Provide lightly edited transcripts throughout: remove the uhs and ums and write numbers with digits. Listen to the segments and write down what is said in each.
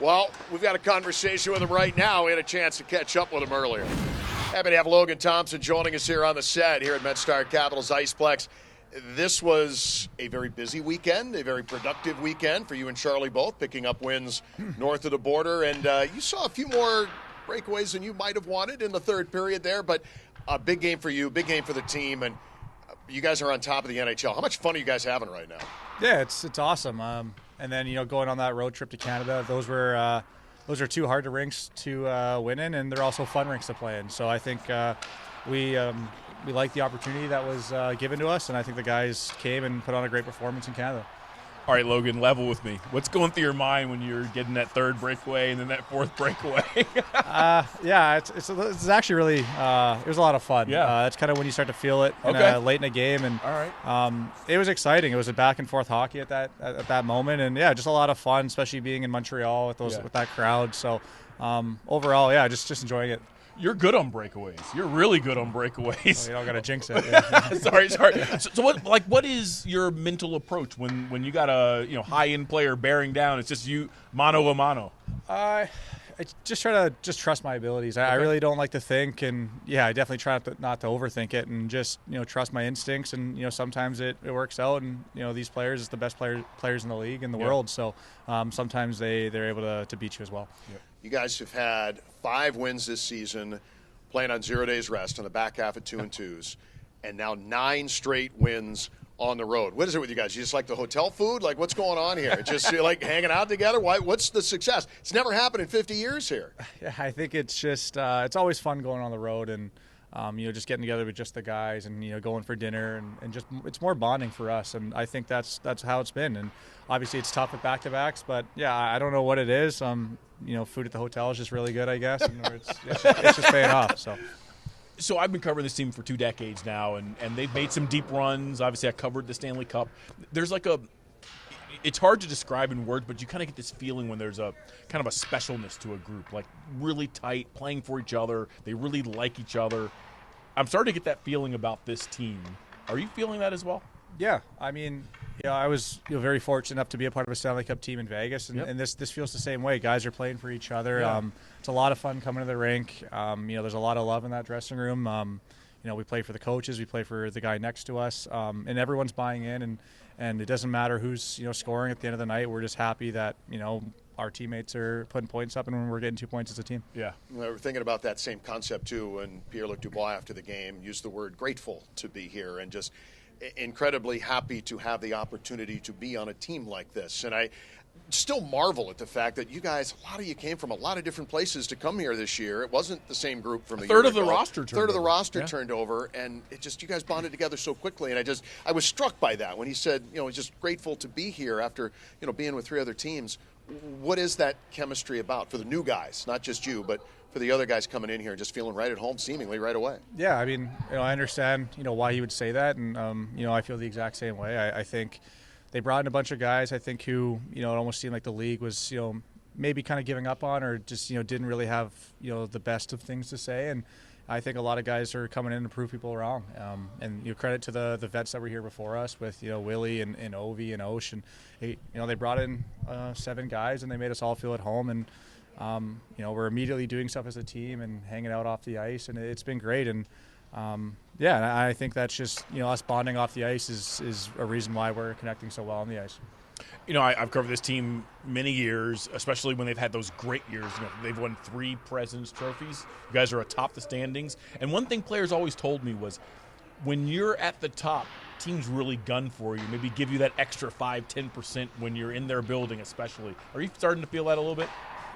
Well, we've got a conversation with him right now. We had a chance to catch up with him earlier. Happy to have Logan Thompson joining us here on the set here at MetStar Capital's Iceplex. This was a very busy weekend, a very productive weekend for you and Charlie both, picking up wins north of the border. And you saw a few more breakaways than you might have wanted in the third period there, but a big game for you, big game for the team, and you guys are on top of the NHL. How much fun are you guys having right now? Yeah, it's awesome. And then, going on that road trip to Canada, those are two hard rinks to win in, and they're also fun rinks to play in. So I think we like the opportunity that was given to us, and I think the guys came and put on a great performance in Canada. All right, Logan, level with me. What's going through your mind when you're getting that third breakaway and then that fourth breakaway? Yeah, it's actually really it was a lot of fun. Yeah, that's kind of when you start to feel it late in a game, and all right, it was exciting. It was a back and forth hockey at that moment, and yeah, just a lot of fun, especially being in Montreal with that crowd. So overall, yeah, just enjoying it. You're good on breakaways. You're really good on breakaways. You don't got to jinx it. Yeah. sorry. So what is your mental approach when you got a high end player bearing down? It's just you mano a mano. I just try to trust my abilities. I really don't like to think, and I definitely try not to overthink it, and just trust my instincts. And sometimes it works out, and these players is the best players in the league in the world. So sometimes they're able to beat you as well. Yep. You guys have had 5 wins this season, playing on 0 days rest on the back half of 2-2s, and now 9 straight wins on the road. What is it with you guys? You just like the hotel food? Like, what's going on here? Just you like hanging out together? What's the success? It's never happened in 50 years here. Yeah, I think it's just it's always fun going on the road, and just getting together with just the guys, and going for dinner, and just it's more bonding for us, and I think that's how it's been. And obviously it's tough at back-to-backs, but I don't know what it is. Food at the hotel is just really good, I guess, and it's just paying off. So I've been covering this team for 2 decades now, and they've made some deep runs. Obviously, I covered the Stanley Cup. There's it's hard to describe in words, but you kind of get this feeling when there's a kind of a specialness to a group, like really tight, playing for each other. They really like each other. I'm starting to get that feeling about this team. Are you feeling that as well? Yeah, I mean, I was very fortunate enough to be a part of a Stanley Cup team in Vegas, and this feels the same way. Guys are playing for each other. Yeah. It's a lot of fun coming to the rink. There's a lot of love in that dressing room. We play for the coaches, we play for the guy next to us, and everyone's buying in, and it doesn't matter who's scoring at the end of the night. We're just happy that our teammates are putting points up, and we're getting 2 points as a team. Yeah. We're thinking about that same concept too when Pierre-Luc Dubois after the game used the word grateful to be here, and just incredibly happy to have the opportunity to be on a team like this. And I still marvel at the fact that you guys, a lot of you came from a lot of different places to come here this year. It wasn't the same group from a third year of the ago. roster turned over, and it just, you guys bonded together so quickly. And I was struck by that when he said, he's just grateful to be here after, being with 3 other teams. What is that chemistry about for the new guys, not just you, but for the other guys coming in here and just feeling right at home seemingly right away? Yeah, I mean, I understand, why he would say that, and, I feel the exact same way. I think they brought in a bunch of guys, I think, who, it almost seemed like the league was, maybe kind of giving up on, or just, didn't really have, the best of things to say. And I think a lot of guys are coming in to prove people wrong. And credit to the vets that were here before us with, Willie and Ovi and Osh. And, they brought in 7 guys, and they made us all feel at home. And, we're immediately doing stuff as a team and hanging out off the ice, and it's been great. And I think that's just us bonding off the ice is a reason why we're connecting so well on the ice. I've covered this team many years, especially when they've had those great years. They've won 3 President's Trophies. You guys are atop the standings. And one thing players always told me was, when you're at the top, teams really gun for you, maybe give you that extra 5-10% when you're in their building especially. Are you starting to feel that a little bit?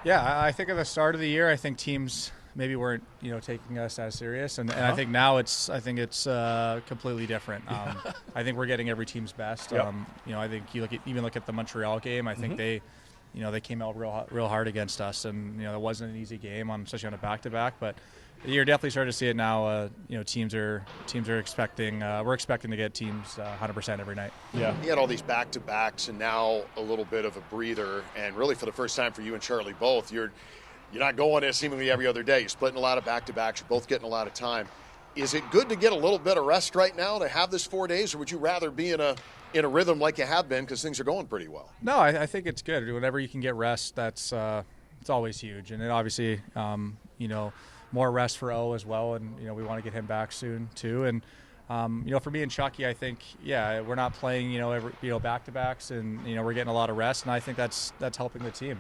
Yeah, I think at the start of the year, I think teams maybe weren't taking us as serious, and I think now it's completely different. I think we're getting every team's best. Yep. I think you look at the Montreal game. I think they came out real hard against us, and it wasn't an easy game, especially on a back-to-back. But you're definitely starting to see it now. Teams are expecting. We're expecting to get teams 100% every night. Yeah. You had all these back-to-backs, and now a little bit of a breather. And really, for the first time for you and Charlie both, you're not going as seemingly every other day. You're splitting a lot of back-to-backs. You're both getting a lot of time. Is it good to get a little bit of rest right now to have this 4 days, or would you rather be in a rhythm like you have been because things are going pretty well? No, I think it's good. Whenever you can get rest, that's it's always huge. And then obviously, more rest for O as well, and we want to get him back soon too. And for me and Chucky, I think we're not playing back to backs, and we're getting a lot of rest, and I think that's helping the team.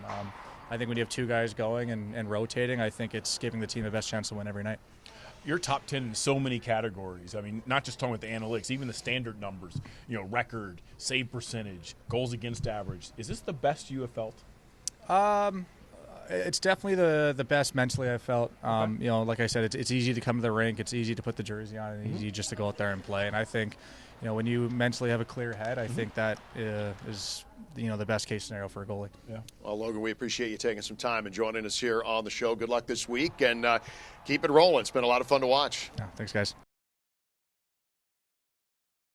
I think when you have two guys going and rotating, I think it's giving the team the best chance to win every night. You're top 10 in so many categories. I mean, not just talking about the analytics, even the standard numbers, record, save percentage, goals against average. Is this the best you have felt? It's definitely the best mentally I've felt. Okay. Like I said, it's easy to come to the rink. It's easy to put the jersey on and easy just to go out there and play. And I think, when you mentally have a clear head, I think that is the best case scenario for a goalie. Yeah. Well, Logan, we appreciate you taking some time and joining us here on the show. Good luck this week, and keep it rolling. It's been a lot of fun to watch. Yeah, thanks, guys.